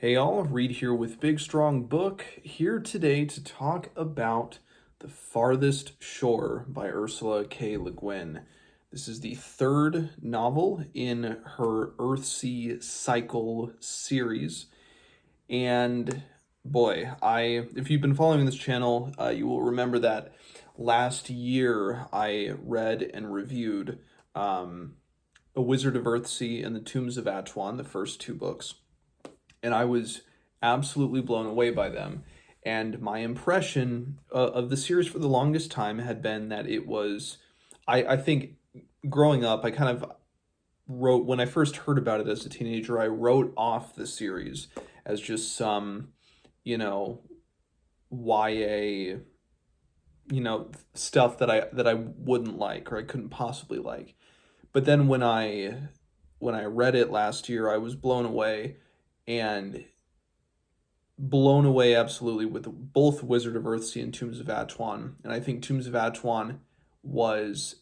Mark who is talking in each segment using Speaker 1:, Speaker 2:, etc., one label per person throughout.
Speaker 1: Hey all, Reed here with Big Strong Book, here today to talk about The Farthest Shore by Ursula K. Le Guin. This is the third novel in her Earthsea cycle series, and boy, if you've been following this channel, you will remember that last year I read and reviewed A Wizard of Earthsea and the Tombs of Atuan, the first two books, and I was absolutely blown away by them. And my impression of the series for the longest time had been that it was, I think, growing up, I kind of wrote, when I first heard about it as a teenager, I wrote off the series as just some, you know, YA, stuff that I wouldn't like or I couldn't possibly like. But then when I read it last year, I was blown away, and blown away absolutely with both Wizard of Earthsea and Tombs of Atuan. And I think Tombs of Atuan was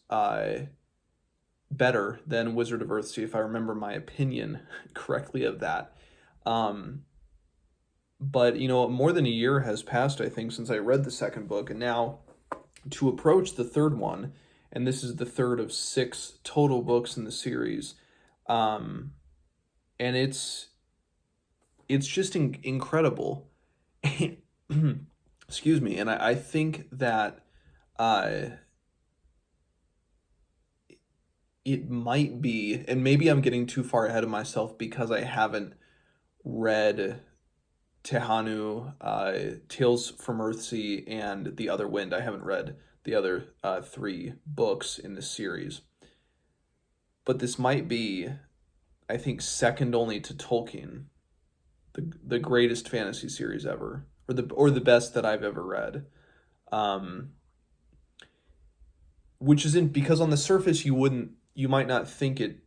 Speaker 1: better than Wizard of Earthsea, if I remember my opinion correctly of that. But, more than a year has passed, I think, since I read the second book, and now to approach the third one, and this is the third of 6 total books in the series, and it's just incredible. Excuse me. And I think that it might be, and maybe I'm getting too far ahead of myself because I haven't read Tehanu, Tales from Earthsea, and The Other Wind. I haven't read the other 3 books in this series. But this might be, I think, second only to Tolkien, the greatest fantasy series ever, or the best that I've ever read. Which isn't, because on the surface you might not think it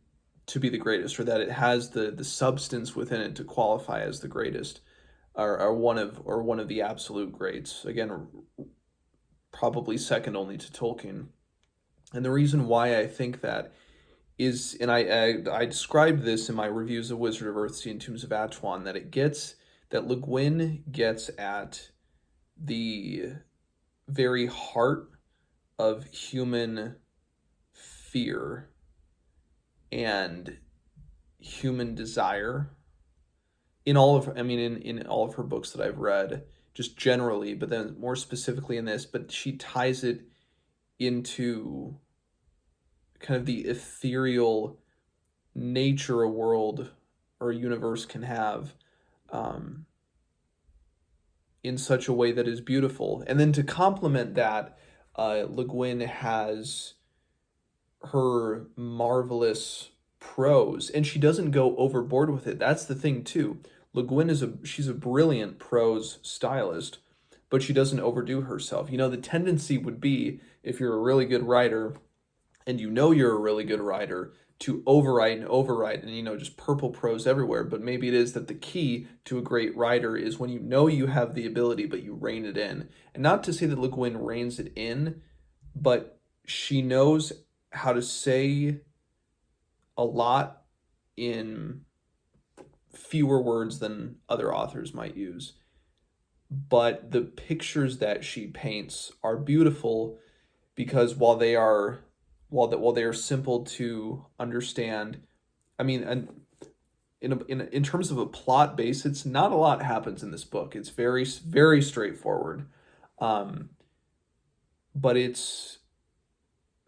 Speaker 1: to be the greatest, or that it has the substance within it to qualify as the greatest, or one of the absolute greats. Again, probably second only to Tolkien. And the reason why I think that is, and I described this in my reviews of Wizard of Earthsea and Tombs of Atuan, that Le Guin gets at the very heart of human fear and human desire in all of, in all of her books that I've read, just generally, but then more specifically in this. But she ties it into kind of the ethereal nature a world or a universe can have, in such a way that is beautiful. And then to complement that, Le Guin has her marvelous prose, and she doesn't go overboard with it. That's the thing too. Le Guin she's a brilliant prose stylist, but she doesn't overdo herself. The tendency would be, if you're a really good writer, and you're a really good writer, to overwrite and just purple prose everywhere. But maybe it is that the key to a great writer is when you have the ability, but you rein it in. And not to say that Le Guin reins it in, but she knows how to say a lot in fewer words than other authors might use. But the pictures that she paints are beautiful, because while they are simple to understand, and in terms of a plot base, it's not a lot happens in this book. It's very, very straightforward, but it's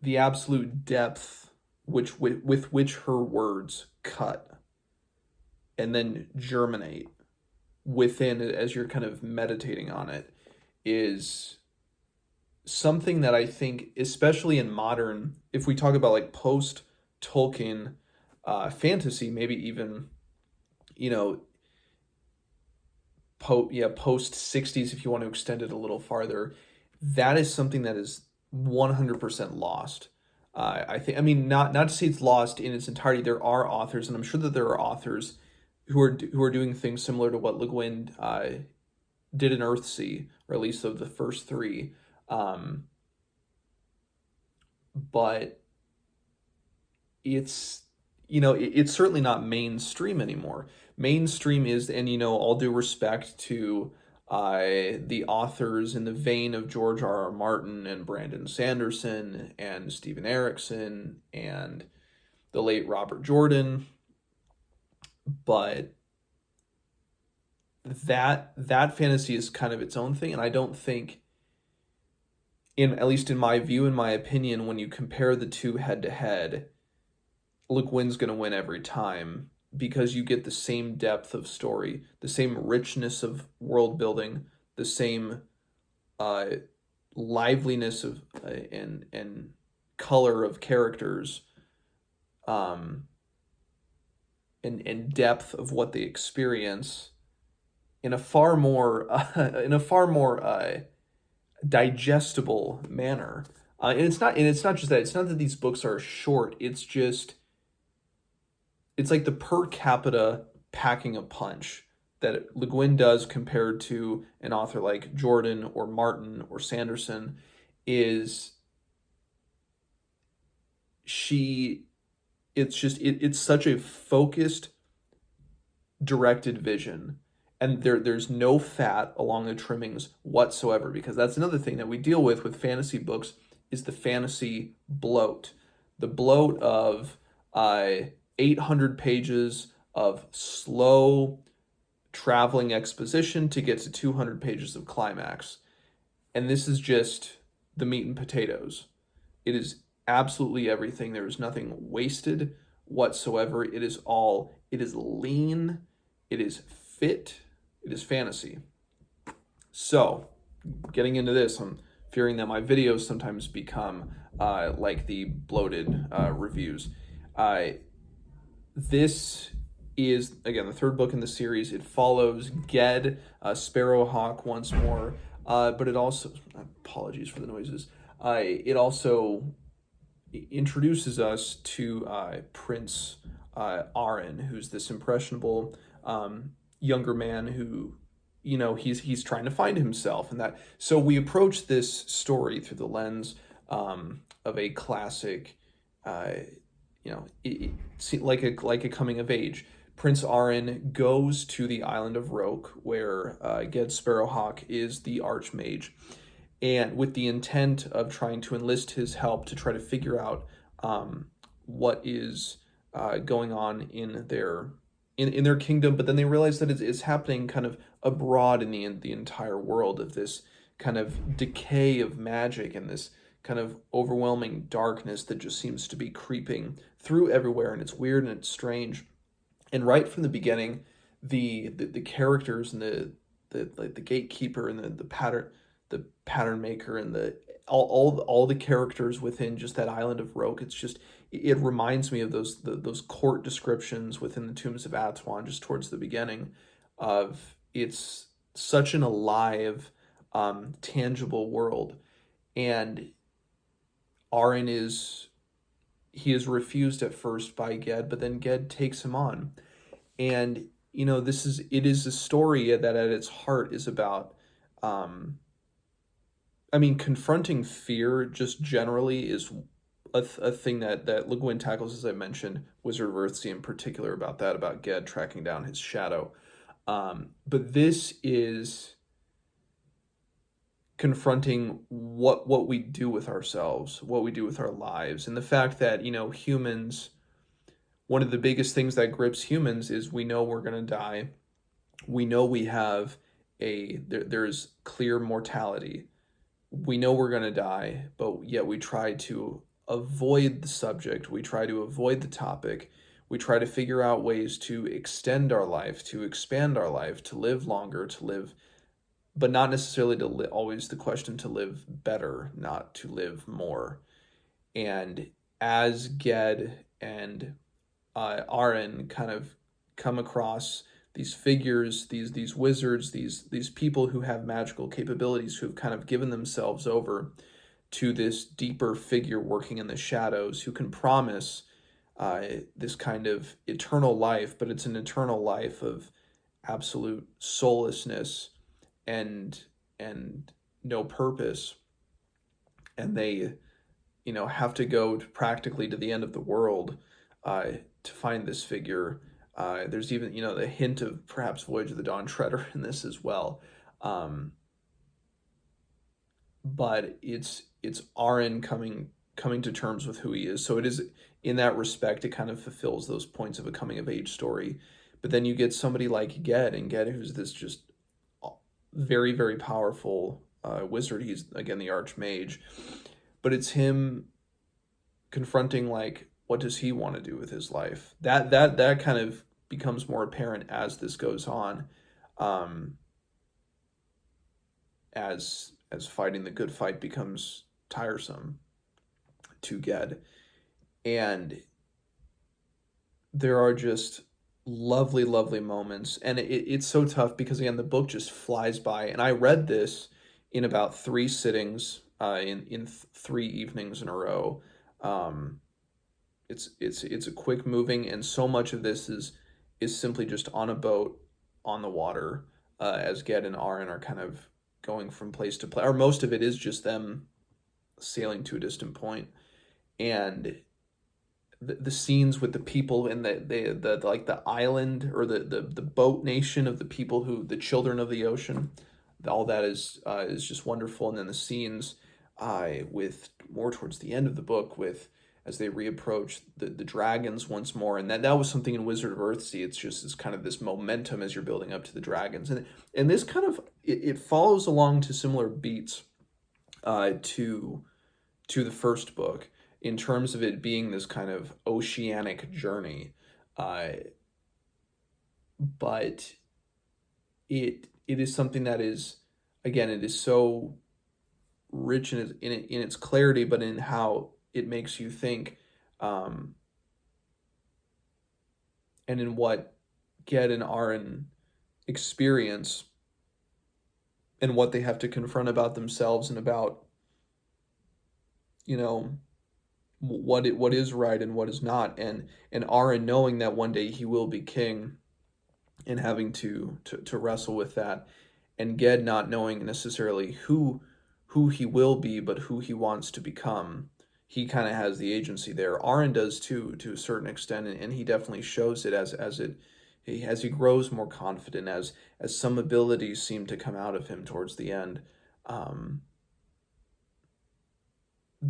Speaker 1: the absolute depth with which her words cut and then germinate within it as you're kind of meditating on it is something that I think, especially in modern, if we talk about like post-Tolkien fantasy, maybe even, post-60s, if you want to extend it a little farther, that is something that is 100% lost. I think, not to say it's lost in its entirety. There are authors, and I'm sure that there are authors who are doing things similar to what Le Guin did in Earthsea, or at least of the first 3. But it's it's certainly not mainstream anymore. Mainstream is, and all due respect to the authors in the vein of George R. R. Martin and Brandon Sanderson and Stephen Erickson and the late Robert Jordan, but that fantasy is kind of its own thing, and I don't think, in at least in my view, in my opinion, when you compare the two head to head, Le Guin's going to win every time because you get the same depth of story, the same richness of world building, the same uh, liveliness of and color of characters, um, and depth of what they experience in a far more digestible manner. And it's not just that. It's not that these books are short. It's like the per capita packing a punch that Le Guin does compared to an author like Jordan or Martin or Sanderson is she it's such a focused, directed vision, and there's no fat along the trimmings whatsoever, because that's another thing that we deal with fantasy books is the fantasy bloat, the bloat of 800 pages of slow traveling exposition to get to 200 pages of climax. And this is just the meat and potatoes. It is absolutely everything. There is nothing wasted whatsoever. It is lean, it is fit, it is fantasy. So, getting into this, I'm fearing that my videos sometimes become like the bloated reviews. This is, again, the third book in the series. It follows Ged, Sparrowhawk once more, but it also, apologies for the noises, it also introduces us to Prince Arin, who's this impressionable younger man who, he's trying to find himself, and that. So we approach this story through the lens of a classic, like a coming of age. Prince Arin goes to the island of Roke, where Ged Sparrowhawk is the archmage, and with the intent of trying to enlist his help to try to figure out what is going on in their kingdom. But then they realize that it's happening kind of abroad in the entire world, of this kind of decay of magic and this kind of overwhelming darkness that just seems to be creeping through everywhere, and it's weird and it's strange. And right from the beginning, the characters and the gatekeeper and the pattern maker and all the characters within just that island of Roke, it reminds me of those court descriptions within the Tombs of Atuan just towards the beginning. Of It's such an alive, tangible world, and Arin he is refused at first by Ged, but then Ged takes him on. And it is a story that at its heart is about confronting fear just generally is a thing that Le Guin tackles, as I mentioned, Wizard of Earthsea in particular, about Ged tracking down his shadow. But this is confronting what we do with ourselves, what we do with our lives, and the fact that, humans, one of the biggest things that grips humans is we know we're going to die. We know we have there's clear mortality. We know we're going to die, but yet we try to avoid the subject. We try to avoid the topic. We try to figure out ways to extend our life, to expand our life, to live longer, to live, but not necessarily always the question to live better, not to live more. And as Ged and Arin kind of come across these figures, these wizards, these people who have magical capabilities, who have kind of given themselves over to this deeper figure working in the shadows, who can promise this kind of eternal life, but it's an eternal life of absolute soullessness and no purpose. And they have to go practically to the end of the world to to find this figure. There's even, the hint of perhaps Voyage of the Dawn Treader in this as well. Um, but it's Aaron coming to terms with who he is. So it is, in that respect, it kind of fulfills those points of a coming of age story. But then you get somebody like Ged, and Ged, who's this just very, very powerful wizard. He's again the archmage, but it's him confronting, like, what does he want to do with his life. That kind of becomes more apparent as this goes on, um, as fighting the good fight becomes tiresome to Ged. And there are just lovely, lovely moments. And it's so tough because, again, the book just flies by. And I read this in about three sittings, in 3 evenings in a row. Um, it's a quick moving, and so much of this is simply just on a boat on the water, as Ged and Aaron are kind of going from place to place, or most of it is just them sailing to a distant point. And the scenes with the people in the like the island, or the boat nation of the people, who the children of the ocean, all that is just wonderful. And then the scenes, with more towards the end of the book, with as they reapproach the dragons once more. And that was something in Wizard of Earthsea. It's just this kind of this momentum as you're building up to the dragons. And this kind of it follows along to similar beats, to the first book, in terms of it being this kind of oceanic journey. But it is something that is, again, it is so rich in its clarity, but in how it makes you think, and in what Ged and Aaron experience, and what they have to confront about themselves, and about, what is right and what is not. And Aaron knowing that one day he will be king, and having to wrestle with that. And Ged not knowing necessarily who he will be, but who he wants to become. He kind of has the agency there. Aaron does too, to a certain extent, and he definitely shows it as he grows more confident, as some abilities seem to come out of him towards the end. Um,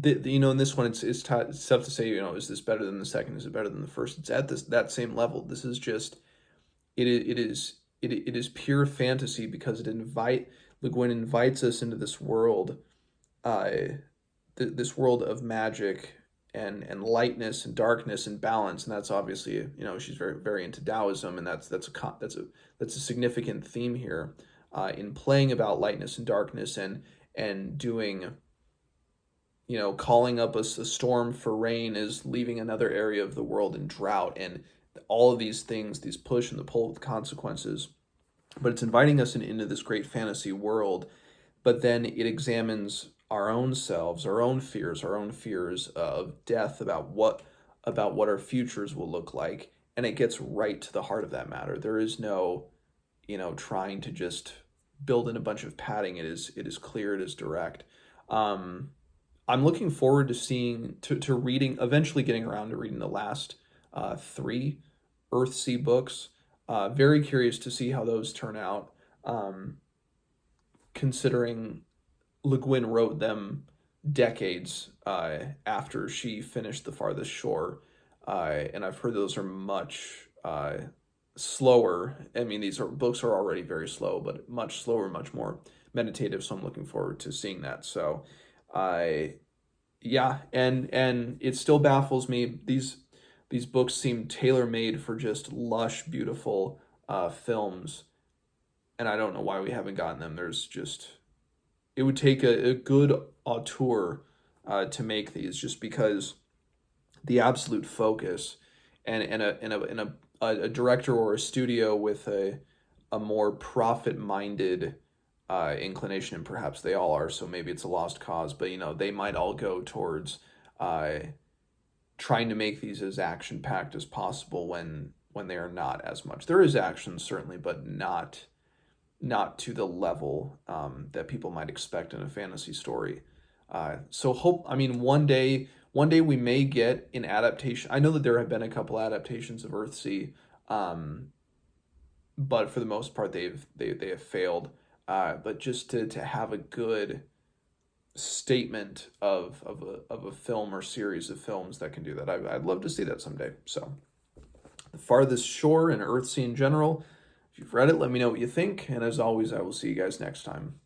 Speaker 1: in this one, it's tough to say, is this better than the second? Is it better than the first? It's at that same level. This is just, it is pure fantasy, because Le Guin invites us into this world, uh, this world of magic, and lightness and darkness and balance. And that's obviously, she's very, very into Taoism, and that's a significant theme here, in playing about lightness and darkness, and doing, calling up a storm for rain is leaving another area of the world in drought, and all of these things, these push and the pull of consequences. But it's inviting us into this great fantasy world, but then it examines our own selves, our own fears of death, about what our futures will look like, and it gets right to the heart of that matter. There is no, trying to just build in a bunch of padding. It is clear, it is direct. I'm looking forward to reading, eventually getting around to reading the last, 3 Earthsea books. Very curious to see how those turn out, considering Le Guin wrote them decades, after she finished The Farthest Shore. And I've heard those are much, slower. I mean, books are already very slow, but much slower, much more meditative. So I'm looking forward to seeing that. So, yeah, and it still baffles me. These books seem tailor-made for just lush, beautiful, films, and I don't know why we haven't gotten them. It would take a good auteur, to make these, just because the absolute focus, and a director or a studio with a more profit-minded, inclination, and perhaps they all are, so maybe it's a lost cause, but they might all go towards, trying to make these as action-packed as possible, when they are not as much. There is action, certainly, but not to the level, that people might expect in a fantasy story. So one day One day we may get an adaptation. I know that there have been a couple adaptations of Earthsea, but for the most part they have failed. But just to have a good statement of a film or series of films that can do that, I'd love to see that someday. So, The Farthest Shore and Earthsea in general. If you've read it, let me know what you think. And as always, I will see you guys next time.